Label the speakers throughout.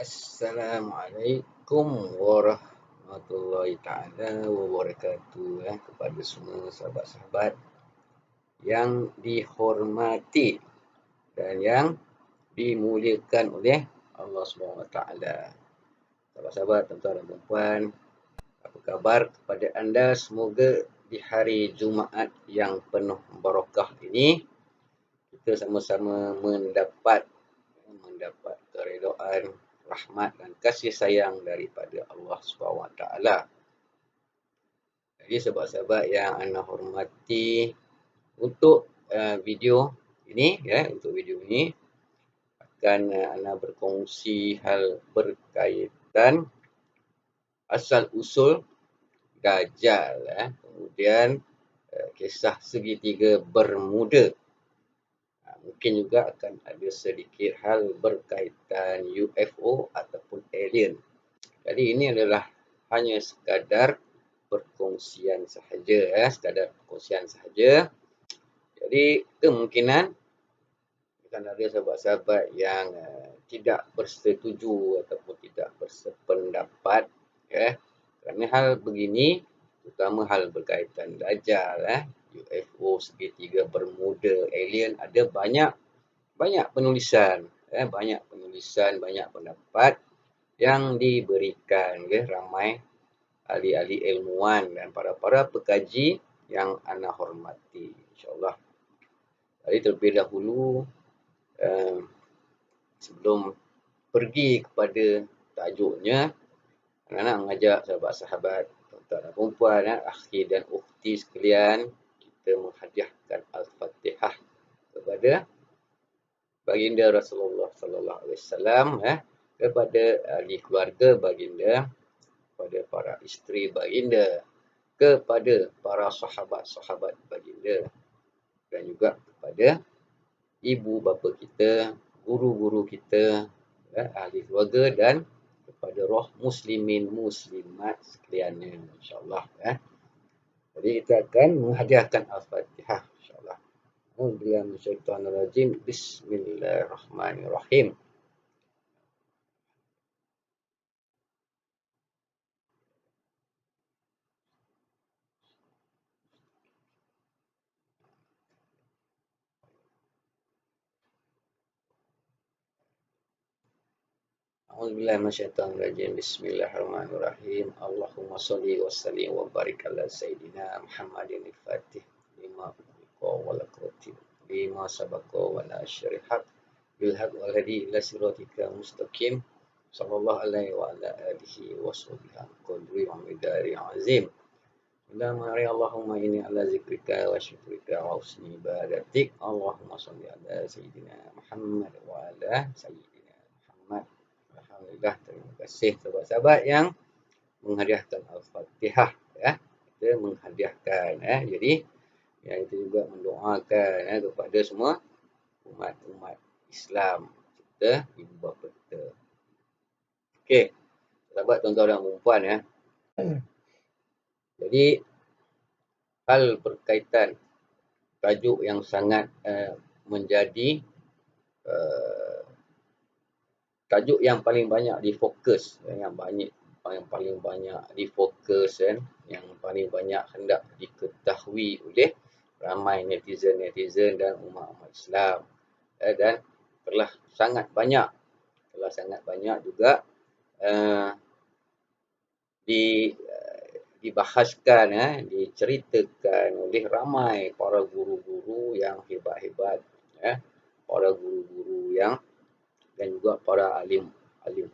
Speaker 1: Assalamualaikum warahmatullahi ta'ala wabarakatuh kepada semua sahabat-sahabat yang dihormati dan yang dimuliakan oleh Allah SWT. Sahabat-sahabat, tuan-tuan dan puan, apa khabar kepada anda? Semoga di hari Jumaat yang penuh barakah ini kita sama-sama mendapat keredaan, rahmat dan kasih sayang daripada Allah SWT. Jadi sahabat-sahabat yang anda hormati, untuk video ini akan anda berkongsi hal berkaitan asal usul Dajjal, kemudian kisah segitiga Bermuda. Mungkin juga akan ada sedikit hal berkaitan UFO ataupun alien. Jadi ini adalah hanya sekadar perkongsian sahaja, Jadi kemungkinan akan ada sahabat-sahabat yang tidak bersetuju ataupun tidak bersependapat, kerana hal begini, terutama hal berkaitan Dajjal, UFO, segitiga Bermuda, alien, ada banyak penulisan, banyak pendapat yang diberikan, ramai ahli-ahli ilmuwan dan para pekaji yang anda hormati, insyaAllah. Jadi terlebih dahulu, sebelum pergi kepada tajuknya, anda nak mengajak sahabat-sahabat, tuan-tuan dan puan, akhi dan ukhti sekalian, kita menghadiahkan Al-Fatihah kepada baginda Rasulullah sallallahu alaihi wasallam, kepada ahli keluarga baginda, kepada para isteri baginda, kepada para sahabat-sahabat baginda, dan juga kepada ibu bapa kita, guru-guru kita, ahli keluarga, dan kepada roh muslimin muslimat sekaliannya, insyaAllah. Jadi kita akan menghadiahkan Al-Fatihah, insyaAllah. A'udzubillahi Bismillahirrahmanirrahim. A'udzubillahi Bismillahirrahmanirrahim. Allahumma salli wa sallim wa barik ala Sayyidina Muhammadin al-Fatih lima ughliqa wal khatib lima sabaqa wa nasyiril haq bil haq wal hadi ila siratika mustaqim sallallahu alaihi wa ala alihi wa sahbihi qadri wa midari azim. Allahumma inni ala zikrika wa syukrika wa husni ibadatik. Allahumma salli ala Sayyidina Muhammad wa ala Sayyidina Muhammad. Alhamdulillah, terima kasih sahabat-sahabat yang menghadiahkan Al-Fatihah, kita menghadiahkan, jadi yang itu juga mendoakan kepada semua umat Islam kita, ibu bapa kita. Okey, sahabat, tuan-tuan dan puan, Jadi hal berkaitan tajuk yang sangat menjadi tajuk yang paling banyak difokus, yang paling banyak difokus, yang paling banyak hendak diketahui oleh ramai netizen dan umat Islam, dan telah sangat banyak juga dibahaskan, diceritakan oleh ramai para guru-guru yang hebat-hebat, para guru-guru yang dan juga para alim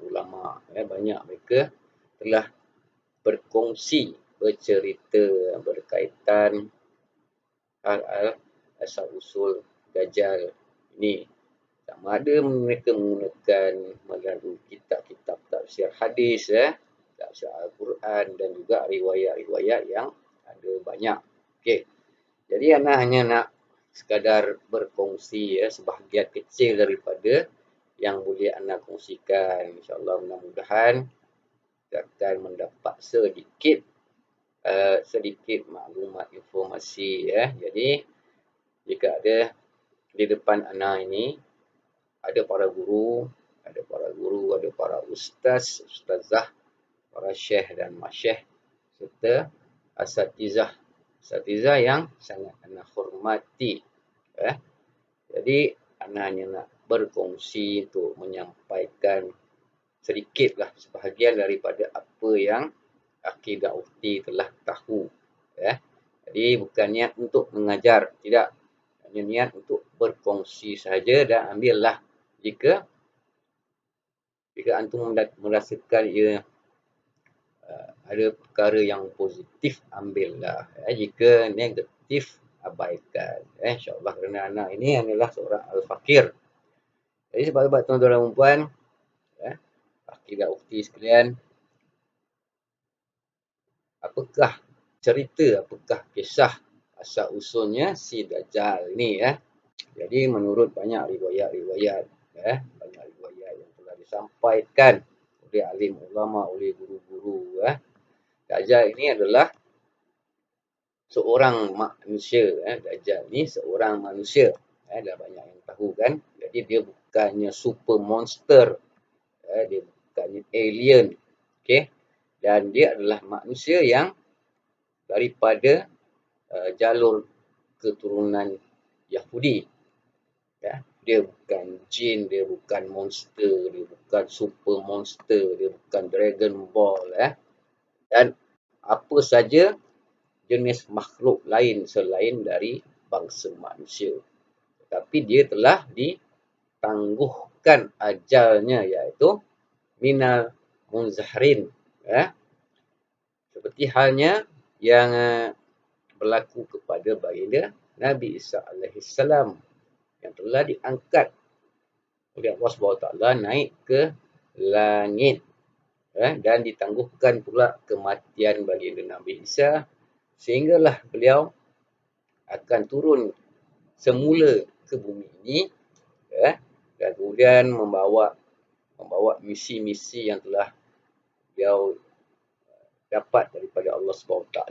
Speaker 1: ulama, banyak mereka telah berkongsi, bercerita berkaitan hal-hal asal usul Dajjal ini. Sama ada mereka menggunakan melalui kitab-kitab tafsir hadis, tafsir Al-Quran, dan juga riwayat-riwayat yang ada banyak. Okey. Jadi anda hanya nak sekadar berkongsi, sebahagian kecil daripada yang boleh anda kongsikan. InsyaAllah, mudah-mudahan kita akan mendapat sedikit maklumat, informasi. Jadi jika ada di depan anda ini ada para guru, ada para guru, ada para ustaz, ustazah, para syekh dan masyekh, serta asatizah. Asatizah yang sangat ana hormati. Jadi, ana hanya nak berkongsi untuk menyampaikan sedikitlah sebahagian daripada apa yang Akidah Ufti telah tahu. Jadi, bukan niat untuk mengajar, tidak. Hanya niat untuk berkongsi sahaja dan ambillah jika antum merasakan ia ada perkara yang positif, ambillah. Jika negatif, abaikan. InsyaAllah kerana anak ini adalah seorang al-fakir. Jadi sebab tuan-tuan dan puan, Akidah Ufti sekalian, apakah cerita, apakah kisah asal usulnya si Dajjal ini Jadi menurut banyak riwayat-riwayat, banyak riwayat yang telah disampaikan oleh alim ulama, oleh guru-guru, Dajjal ini adalah seorang manusia. Dajjal ni seorang manusia. Dah banyak yang tahu kan. Jadi dia bukannya super monster. Dia bukannya alien. Okey. Dan dia adalah manusia yang daripada jalur keturunan Yahudi. Dia bukan jin, dia bukan monster, dia bukan super monster, dia bukan Dragon Ball. Dan apa saja jenis makhluk lain selain dari bangsa manusia. Tetapi dia telah ditangguhkan ajalnya, iaitu minal munzahrin. Seperti halnya yang berlaku kepada baginda Nabi Isa alaihissalam yang telah diangkat oleh Allah SWT naik ke langit, dan ditangguhkan pula kematian baginda Nabi Isa, sehinggalah beliau akan turun semula ke bumi ini, dan kemudian membawa misi-misi yang telah beliau dapat daripada Allah SWT.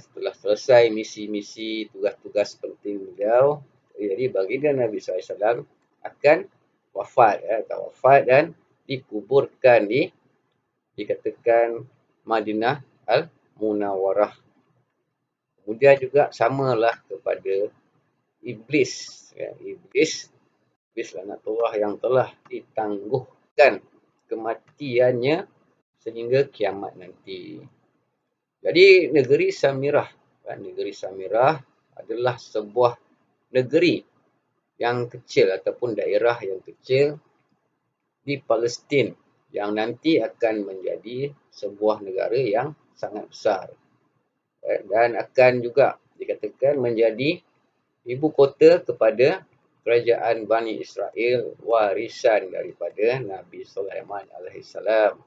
Speaker 1: Setelah selesai misi-misi, tugas-tugas penting beliau, jadi baginda Nabi SAW akan wafat, dan dikuburkan dikatakan Madinah Al-Munawwarah. Kemudian juga samalah kepada Iblis. Iblis laknatullah yang telah ditangguhkan kematiannya sehingga kiamat nanti. Jadi negeri Samirah adalah sebuah negeri yang kecil ataupun daerah yang kecil di Palestin yang nanti akan menjadi sebuah negara yang sangat besar, dan akan juga dikatakan menjadi ibu kota kepada kerajaan Bani Israel, warisan daripada Nabi Sulaiman alaihissalam.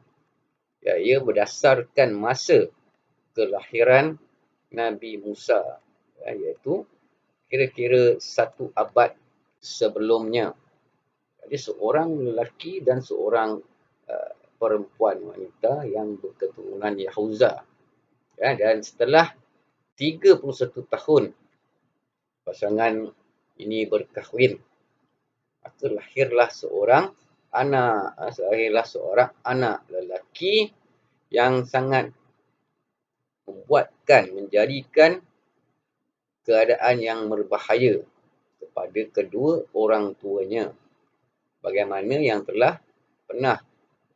Speaker 1: Ia berdasarkan masa kelahiran Nabi Musa, iaitu kira-kira 1 abad sebelumnya. Jadi seorang lelaki dan seorang perempuan wanita yang berketurunan Yahuza. Dan setelah 31 tahun pasangan ini berkahwin, maka lahirlah seorang anak lelaki yang sangat menjadikan keadaan yang berbahaya kepada kedua orang tuanya, bagaimana yang telah pernah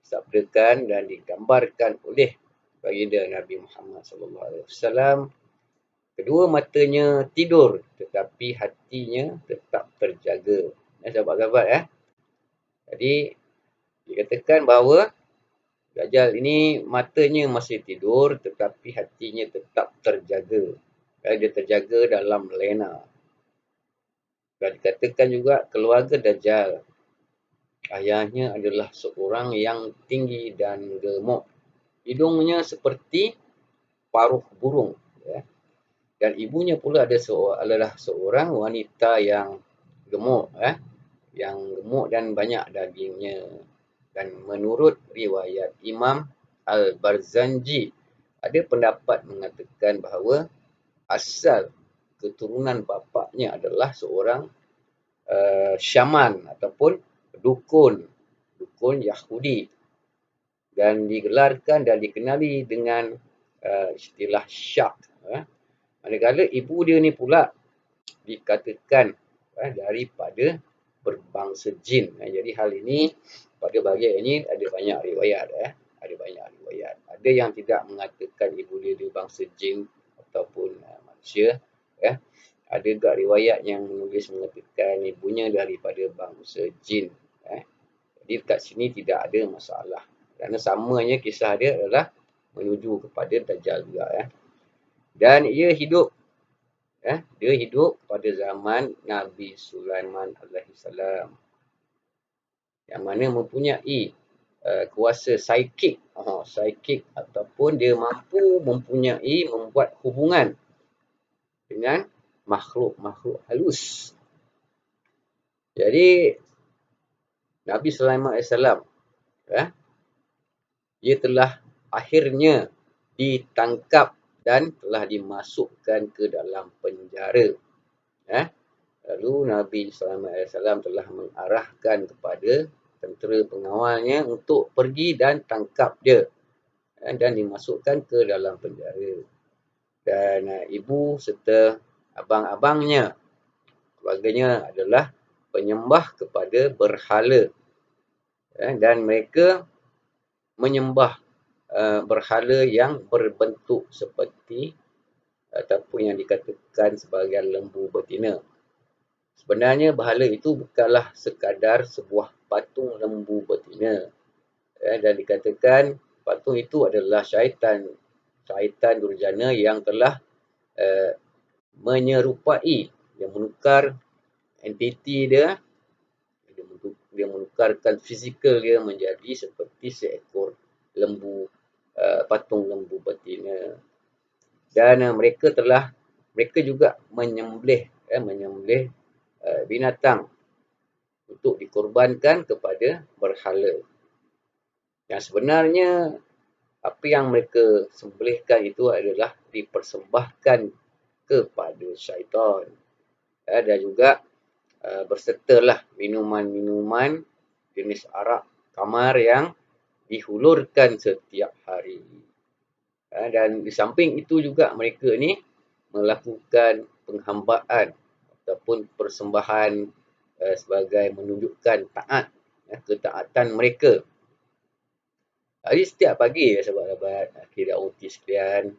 Speaker 1: disabdakan dan digambarkan oleh baginda Nabi Muhammad SAW. Kedua matanya tidur, tetapi hatinya tetap terjaga. Sahabat-sahabat, Jadi dikatakan bahawa Dajjal ini matanya masih tidur, tetapi hatinya tetap terjaga. Dia terjaga dalam lena. Dan dikatakan juga keluarga Dajjal, ayahnya adalah seorang yang tinggi dan gemuk. Hidungnya seperti paruh burung. Dan ibunya pula adalah seorang wanita yang gemuk. Yang gemuk dan banyak dagingnya. Dan menurut riwayat Imam Al-Barzanji, ada pendapat mengatakan bahawa asal keturunan bapaknya adalah seorang syaman ataupun dukun dukun Yahudi, dan digelarkan dan dikenali dengan istilah Syak. Manakala ibu dia ni pula dikatakan daripada berbangsa jin. Jadi hal ini pada bahagian ini ada banyak riwayat. Ada banyak riwayat. Ada yang tidak mengatakan ibu dia bangsa jin ataupun manusia. Ada juga riwayat yang menulis mengatakan ibunya daripada bangsa jin. Jadi kat sini tidak ada masalah. Kerana samanya kisah dia adalah menuju kepada Dajjal juga. Dan ia hidup pada zaman Nabi Sulaiman alaihissalam, yang mana mempunyai kuasa psikik, ataupun dia mampu membuat hubungan dengan makhluk-makhluk halus. Jadi Nabi Sulaiman alaihissalam ia telah akhirnya ditangkap dan telah dimasukkan ke dalam penjara. Lalu Nabi SAW telah mengarahkan kepada tentera pengawalnya untuk pergi dan tangkap dia dan dimasukkan ke dalam penjara. Dan ibu serta abang-abangnya, keluarganya adalah penyembah kepada berhala. Dan mereka menyembah berhala yang berbentuk seperti ataupun yang dikatakan sebagai lembu betina. Sebenarnya berhala itu bukanlah sekadar sebuah patung lembu betina. Dan dikatakan patung itu adalah syaitan durjana yang telah menyerupai, yang menukar entiti dia, dia menukarkan fizikal dia menjadi seperti seekor lembu, patung lembu betina. Dan mereka juga menyembelih binatang untuk dikorbankan kepada berhala. Yang sebenarnya apa yang mereka sembelihkan itu adalah dipersembahkan kepada syaitan. Dan juga bersertalah minuman-minuman jenis arak kamar yang dihulurkan setiap hari. Dan di samping itu juga mereka ni melakukan penghambaan ataupun persembahan sebagai menunjukkan taat, ketaatan mereka. Jadi setiap pagi sahabat-sahabat akidah uti sekalian,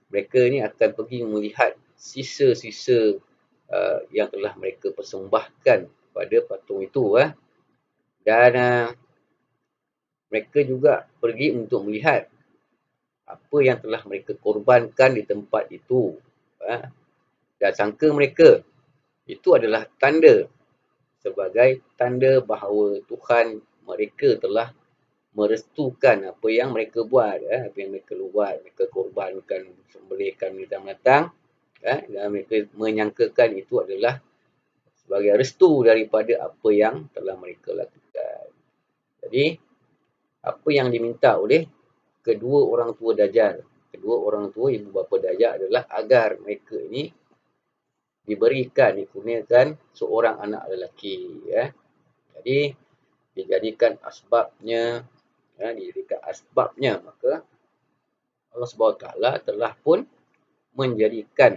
Speaker 1: mereka ni akan pergi melihat sisa-sisa yang telah mereka persembahkan pada patung itu. Dan mereka juga pergi untuk melihat apa yang telah mereka korbankan di tempat itu. Dan sangka mereka itu adalah tanda, sebagai tanda bahawa Tuhan mereka telah merestukan apa yang mereka buat. Apa yang mereka buat, mereka korbankan, sembelihkan binatang, dan mereka menyangkakan itu adalah sebagai restu daripada apa yang telah mereka lakukan. Jadi apa yang diminta oleh kedua orang tua Dajjal, kedua orang tua ibu bapa Dajjal adalah agar mereka ini dikurniakan seorang anak lelaki. Jadi dijadikan asbabnya, maka Allah SWT telah pun menjadikan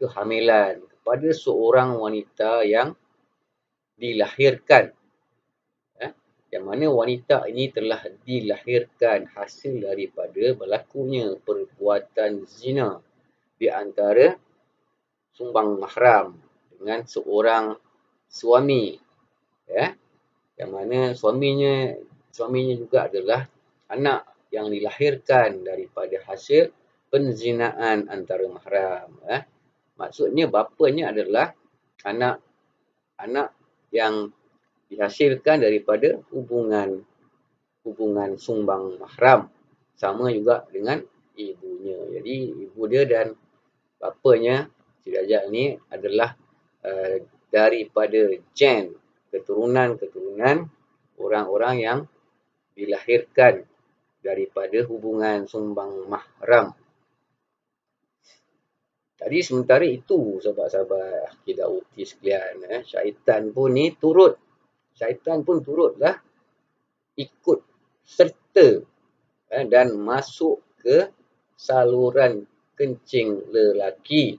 Speaker 1: kehamilan kepada seorang wanita yang dilahirkan. Yang mana wanita ini telah dilahirkan hasil daripada berlakunya perbuatan zina di antara sumbang mahram dengan seorang suami. Yang mana suaminya juga adalah anak yang dilahirkan daripada hasil penzinaan antara mahram. Maksudnya bapanya adalah anak yang dihasilkan daripada hubungan sumbang mahram, sama juga dengan ibunya. Jadi ibu dia dan bapanya si Dajjal ni adalah daripada keturunan orang-orang yang dilahirkan daripada hubungan sumbang mahram. Jadi sementara itu sahabat-sahabat akidah uti sekalian, syaitan pun ni turut syaitan pun turutlah ikut serta dan masuk ke saluran kencing lelaki,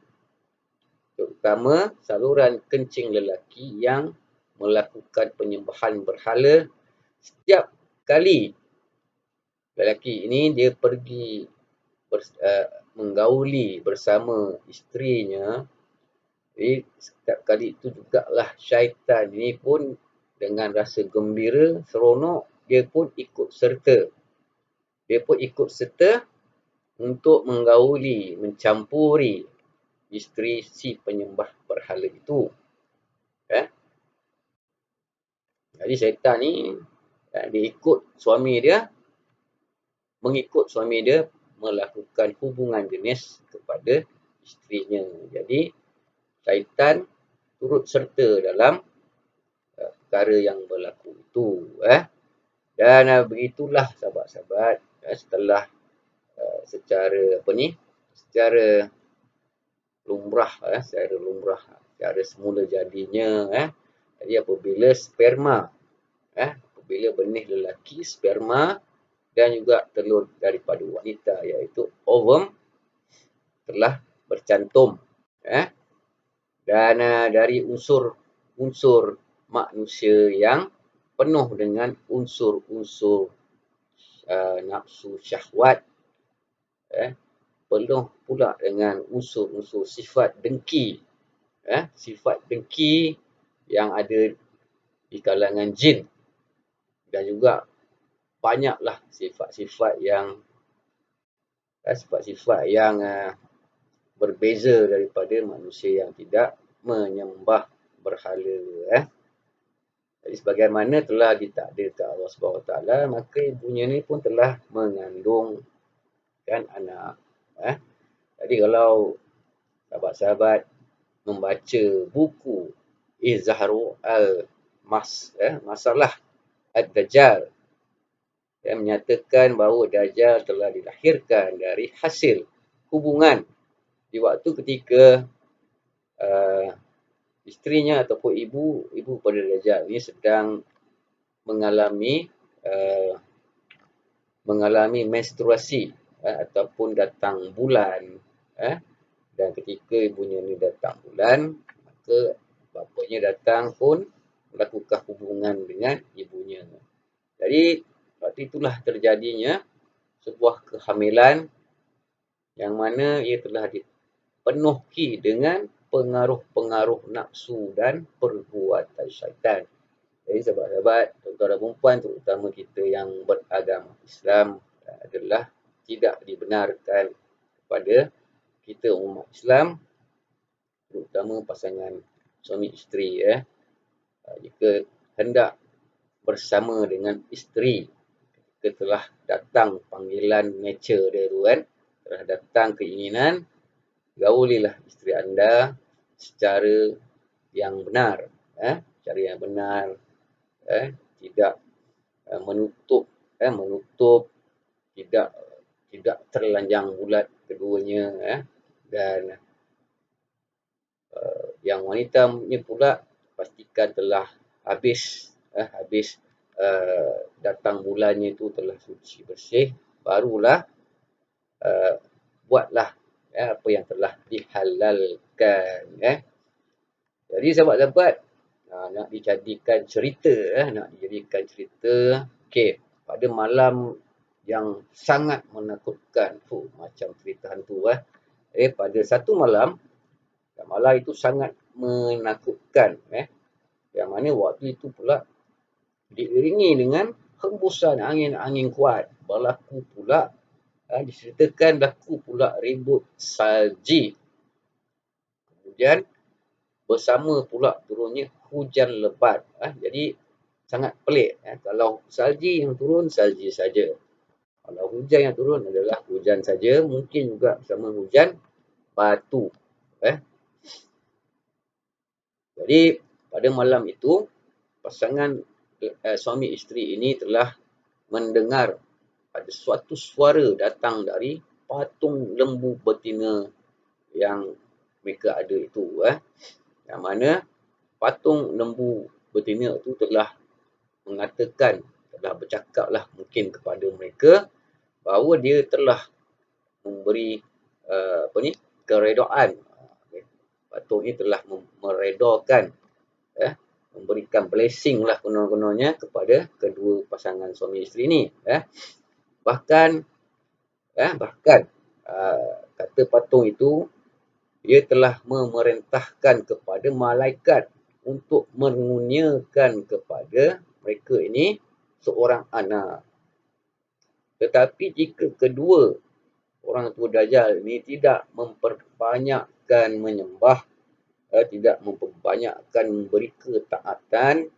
Speaker 1: terutama saluran kencing lelaki yang melakukan penyembahan berhala. Setiap kali lelaki ini dia pergi menggauli bersama isterinya, jadi setiap kali itu jugalah syaitan ini pun dengan rasa gembira, seronok, dia pun ikut serta. Dia pun ikut serta untuk menggauli, mencampuri isteri si penyembah berhala itu. Jadi syaitan ni dia ikut suami dia, mengikut suami dia melakukan hubungan jenis kepada isterinya. Jadi syaitan turut serta dalam perkara yang berlaku itu. Dan begitulah sahabat-sahabat, setelah secara lumrah, secara semula jadinya, jadi apabila sperma, apabila benih lelaki, sperma dan juga telur daripada wanita iaitu ovum telah bercantum, dan dari unsur manusia yang penuh dengan unsur-unsur nafsu syahwat, penuh pula dengan unsur-unsur sifat dengki, sifat dengki yang ada di kalangan jin, dan juga banyaklah sifat-sifat yang berbeza daripada manusia yang tidak menyembah berhala. Jadi sebagaimana telah ditakdirkan Allah SWT, maka ibunya ni pun telah mengandungkan anak. Jadi kalau sahabat-sahabat membaca buku Izharu Masalah Ad-Dajjal, yang menyatakan bahawa Dajjal telah dilahirkan dari hasil hubungan di waktu ketika isterinya ataupun ibu pada Dajjal ini sedang mengalami menstruasi ataupun datang bulan, dan ketika ibunya ni datang bulan, maka bapanya datang pun melakukan hubungan dengan ibunya. Jadi waktu itulah terjadinya sebuah kehamilan yang mana ia telah dipenuhi dengan pengaruh-pengaruh nafsu dan perbuatan syaitan. Jadi sahabat-sahabat, tuan-tuan dan puan, terutama kita yang beragama Islam, adalah tidak dibenarkan kepada kita umat Islam, terutama pasangan suami isteri, jika hendak bersama dengan isteri, kita telah datang panggilan nature dia tu telah datang keinginan, gaulilah isteri anda secara yang benar, tidak menutup, tidak terlanjang bulat keduanya, dan yang wanitanya pula pastikan telah habis datang bulannya itu telah suci bersih, barulah buatlah apa yang telah dihalalkan. Jadi sahabat-sahabat, nak dijadikan cerita, okey, pada malam yang sangat menakutkan, macam cerita hantu, pada satu malam itu sangat menakutkan, yang mana waktu itu pula diiringi dengan hembusan angin kuat, berlaku pula diceritakan berlaku pula ribut salji, kemudian bersama pula turunnya hujan lebat. Jadi sangat pelik, kalau salji yang turun salji saja, kalau hujan yang turun adalah hujan saja, mungkin juga bersama hujan batu. Jadi pada malam itu pasangan suami isteri ini telah mendengar ada suatu suara datang dari patung lembu betina yang mereka ada itu, yang mana patung lembu betina itu telah mengatakan, telah bercakaplah mungkin kepada mereka bahawa dia telah memberi keredaan. Patung ini telah meredakan, memberikan blessing lah kononnya kepada kedua pasangan suami isteri ni. Bahkan kata patung itu, dia telah memerintahkan kepada malaikat untuk mengurniakan kepada mereka ini seorang anak. Tetapi jika kedua orang tua Dajjal ini tidak memperbanyakkan menyembah, tidak memperbanyakkan memberi ketaatan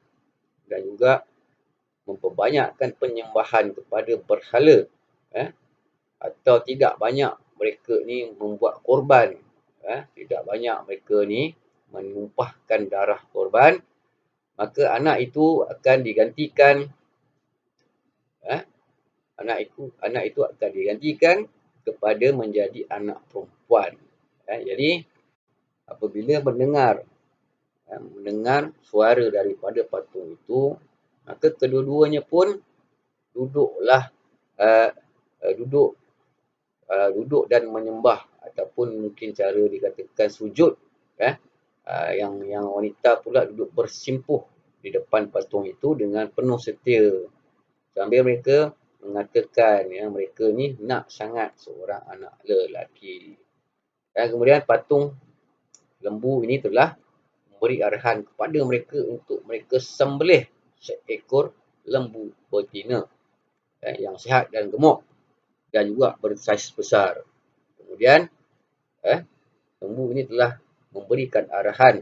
Speaker 1: dan juga memperbanyakkan penyembahan kepada berhala, atau tidak banyak mereka ni membuat korban, tidak banyak mereka ni menumpahkan darah korban, maka anak itu akan digantikan, anak itu akan digantikan kepada menjadi anak perempuan. Jadi apabila mendengar suara daripada patung itu, maka kedua-duanya pun duduklah duduk dan menyembah, ataupun mungkin cara dikatakan sujud. Yang wanita pula duduk bersimpuh di depan patung itu dengan penuh setia, sambil mereka mengatakan mereka ni nak sangat seorang anak lelaki. Dan kemudian patung lembu ini telah memberi arahan kepada mereka untuk mereka sembelih seekor lembu betina yang sihat dan gemuk dan juga bersaiz besar. Kemudian lembu ini telah memberikan arahan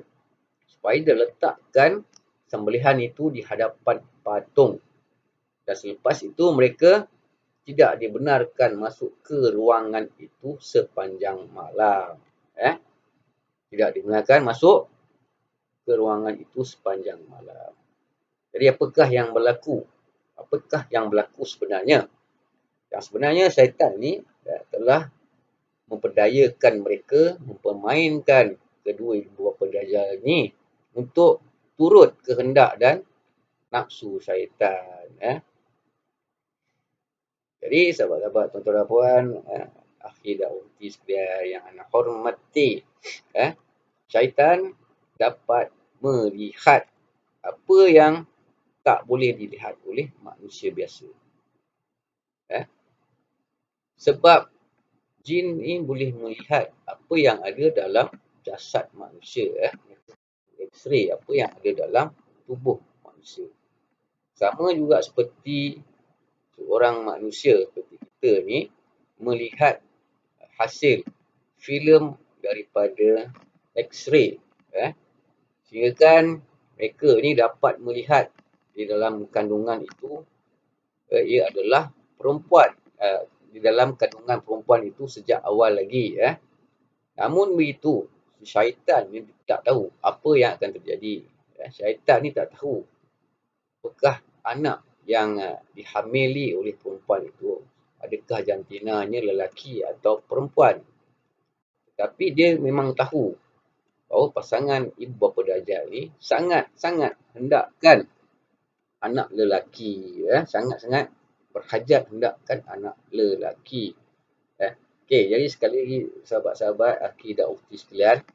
Speaker 1: supaya dia letakkan sembelihan itu di hadapan patung. Dan selepas itu mereka tidak dibenarkan masuk ke ruangan itu sepanjang malam. Tidak dibenarkan masuk ke ruangan itu sepanjang malam. Jadi apakah yang berlaku? Apakah yang berlaku sebenarnya? Yang sebenarnya syaitan ni telah memperdayakan mereka, mempermainkan kedua ibu bapa Dajjal ni untuk turut kehendak dan nafsu syaitan. Jadi sahabat-sahabat, tuan-tuan dan puan, akhi dan ukhti sekalian yang ana hormati, syaitan dapat melihat apa yang tak boleh dilihat oleh manusia biasa. Sebab jin ni boleh melihat apa yang ada dalam jasad manusia, X-ray apa yang ada dalam tubuh manusia. Sama juga seperti seorang manusia seperti kita ni melihat hasil filem daripada X-ray, sehingga kan mereka ni dapat melihat di dalam kandungan itu ia adalah perempuan, di dalam kandungan perempuan itu sejak awal lagi. Namun begitu, syaitan ni tak tahu apa yang akan terjadi. Syaitan ni tak tahu apakah anak yang dihamili oleh perempuan itu, adakah jantinanya lelaki atau perempuan. Tapi dia memang tahu bahawa pasangan ibu bapa Dajjal ni sangat-sangat hendakkan anak lelaki. Sangat-sangat berhajat hendakkan anak lelaki. Okey, jadi sekali lagi sahabat-sahabat, akhi dan ukhti sekalian,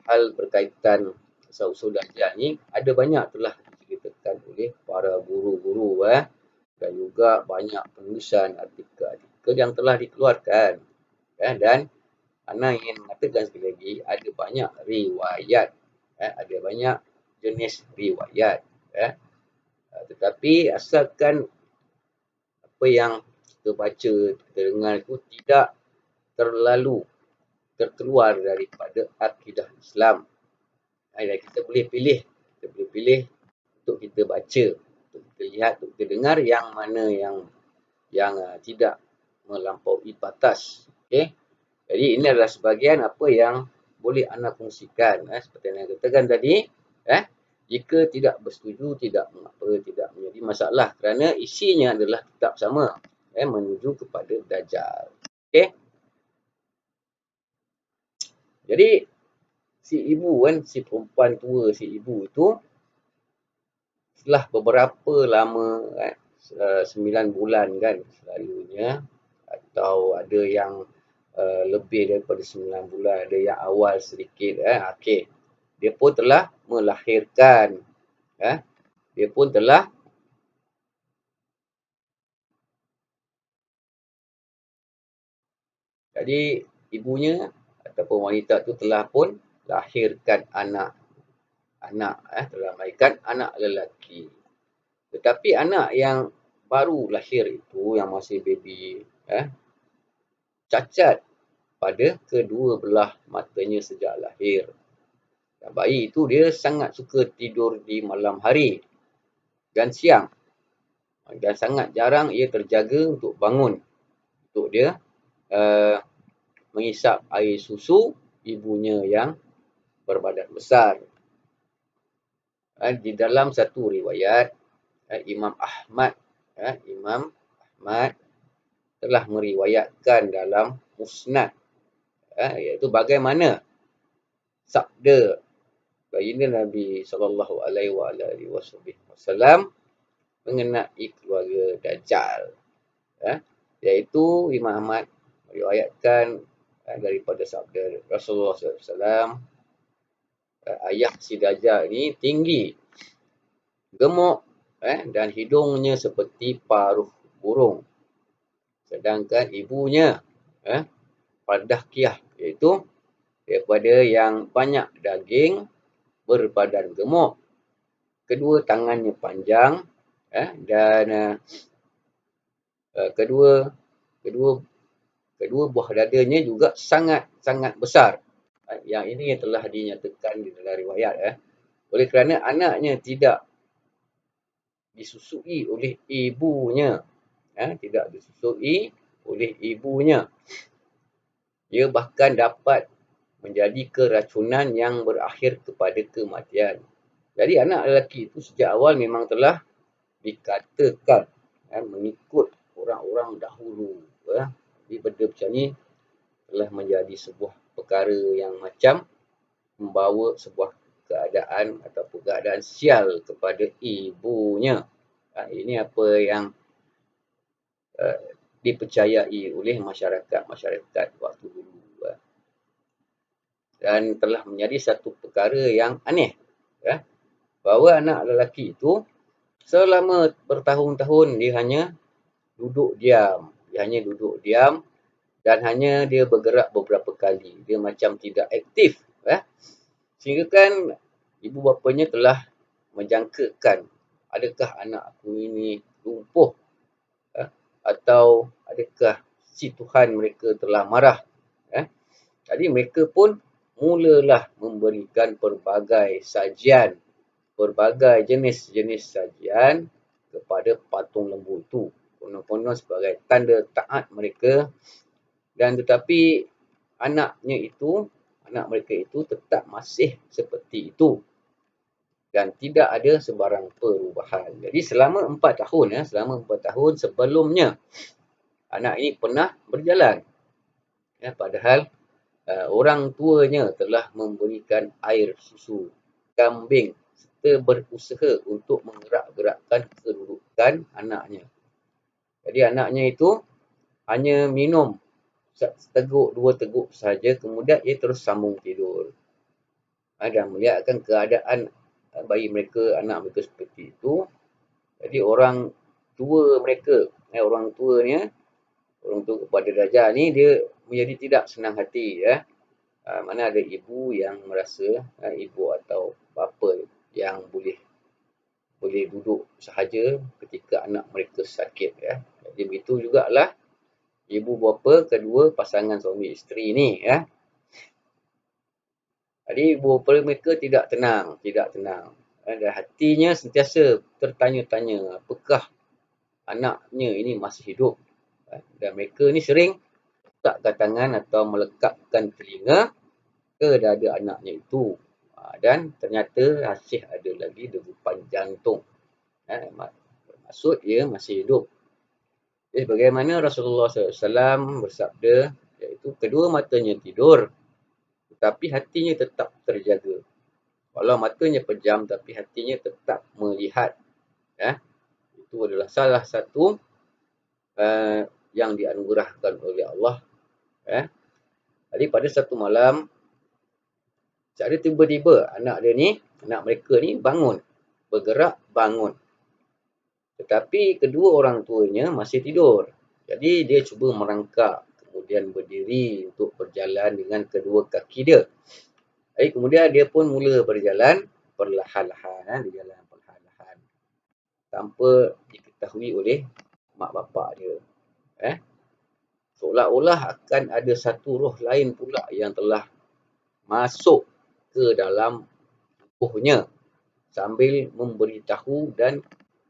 Speaker 1: hal berkaitan asal-usul Dajjal ni ada banyak telah diceritakan oleh para guru-guru dan juga banyak penulisan artikel-artikel yang telah dikeluarkan. Dan ana ingin mengatakan sekali lagi, ada banyak riwayat, ada banyak jenis riwayat. Tetapi asalkan apa yang kita baca, kita dengar itu tidak terlalu terkeluar daripada akidah Islam. Kita boleh pilih untuk kita baca, untuk kita lihat, untuk kita dengar yang mana yang tidak melampaui batas. Jadi ini adalah sebahagian apa yang boleh ana kongsikan. Seperti yang saya katakan tadi, jika tidak bersetuju, tidak menjadi masalah, kerana isinya adalah tetap sama, menuju kepada Dajjal. Jadi si ibu si perempuan tua, si ibu itu setelah beberapa lama 9 bulan kan selalunya, atau ada yang lebih daripada 9 bulan, ada yang awal sedikit. Okey, dia pun telah melahirkan. Dia pun telah jadi ibunya ataupun wanita tu telah pun lahirkan anak. Telah melahirkan anak lelaki. Tetapi anak yang baru lahir itu, yang masih baby, cacat pada kedua belah matanya sejak lahir. Dan bayi itu dia sangat suka tidur di malam hari dan siang. Dan sangat jarang ia terjaga untuk bangun. Untuk dia mengisap air susu ibunya yang berbadan besar. Di dalam satu riwayat, Imam Ahmad telah meriwayatkan dalam Musnad, iaitu bagaimana sabda baginda Nabi SAW mengenai keluarga Dajjal. Iaitu Imam Ahmad meriwayatkan daripada sabda Rasulullah SAW, ayah si Dajjal ini tinggi, gemuk, dan hidungnya seperti paruh burung. Sedangkan ibunya Pardahkiyah, iaitu daripada yang banyak daging, berbadan gemuk, kedua tangannya panjang, dan kedua buah dadanya juga sangat besar. Yang ini yang telah dinyatakan di dalam riwayat. Oleh kerana anaknya tidak disusui oleh ibunya, ia bahkan dapat menjadi keracunan yang berakhir kepada kematian. Jadi anak lelaki itu sejak awal memang telah dikatakan mengikut orang-orang dahulu. Jadi benda macam ni telah menjadi sebuah perkara yang macam membawa sebuah keadaan ataupun keadaan sial kepada ibunya. Ini apa yang dipercayai oleh masyarakat waktu dulu. Dan telah menjadi satu perkara yang aneh. Bahawa anak lelaki itu selama bertahun-tahun dia hanya duduk diam. Dan hanya dia bergerak beberapa kali. Dia macam tidak aktif. Sehingga kan ibu bapanya telah menjangkakan, adakah anak aku ini lumpuh? Atau adakah si Tuhan mereka telah marah? Jadi mereka pun mulalah memberikan pelbagai sajian, berbagai jenis-jenis sajian kepada patung lembu itu. Konon-konon sebagai tanda taat mereka. Dan tetapi anak mereka itu tetap masih seperti itu. Dan tidak ada sebarang perubahan. Jadi selama 4 tahun sebelumnya, anak ini pernah berjalan. Padahal orang tuanya telah memberikan air susu kambing serta berusaha untuk menggerak-gerakkan kedudukan anaknya. Jadi anaknya itu hanya minum seteguk, 2 teguk saja, kemudian ia terus sambung tidur. Dan melihatkan keadaan bayi mereka, anak mereka seperti itu, jadi orang tua kepada Dajjal ni, dia menjadi tidak senang hati. Mana ada ibu yang merasa, ibu atau bapa yang boleh duduk sahaja ketika anak mereka sakit. Jadi begitu jugalah ibu bapa kedua pasangan suami isteri ni. Jadi ibu bapa mereka tidak tenang. Dan hatinya sentiasa tertanya-tanya, apakah anaknya ini masih hidup? Dan mereka ni sering letakkan tangan atau melekapkan telinga ke dada anaknya itu. Dan ternyata masih ada lagi degupan jantung. Maksud ia masih hidup. Jadi bagaimana Rasulullah SAW bersabda, iaitu kedua matanya tidur, tetapi hatinya tetap terjaga. Walau matanya pejam, tapi hatinya tetap melihat Itu adalah salah satu yang dianugerahkan oleh Allah. Jadi pada satu malam, secara tiba-tiba anak mereka ni bangun, bergerak bangun. Tetapi kedua orang tuanya masih tidur. Jadi dia cuba merangkak, kemudian berdiri untuk berjalan dengan kedua kaki dia. Jadi kemudian dia pun mula berjalan perlahan-lahan, berjalan perlahan-lahan tanpa diketahui oleh mak bapak dia. Seolah-olah akan ada satu roh lain pula yang telah masuk ke dalam tubuhnya sambil memberitahu dan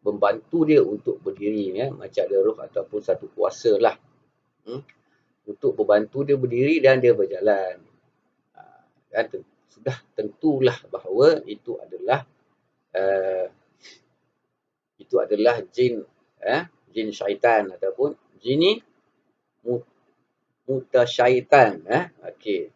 Speaker 1: membantu dia untuk berdiri, macam ada roh ataupun satu kuasa lah, untuk membantu dia berdiri dan dia berjalan. Dan sudah tentulah bahawa itu adalah jin, jin syaitan ataupun jini mutasyaitan. Okey.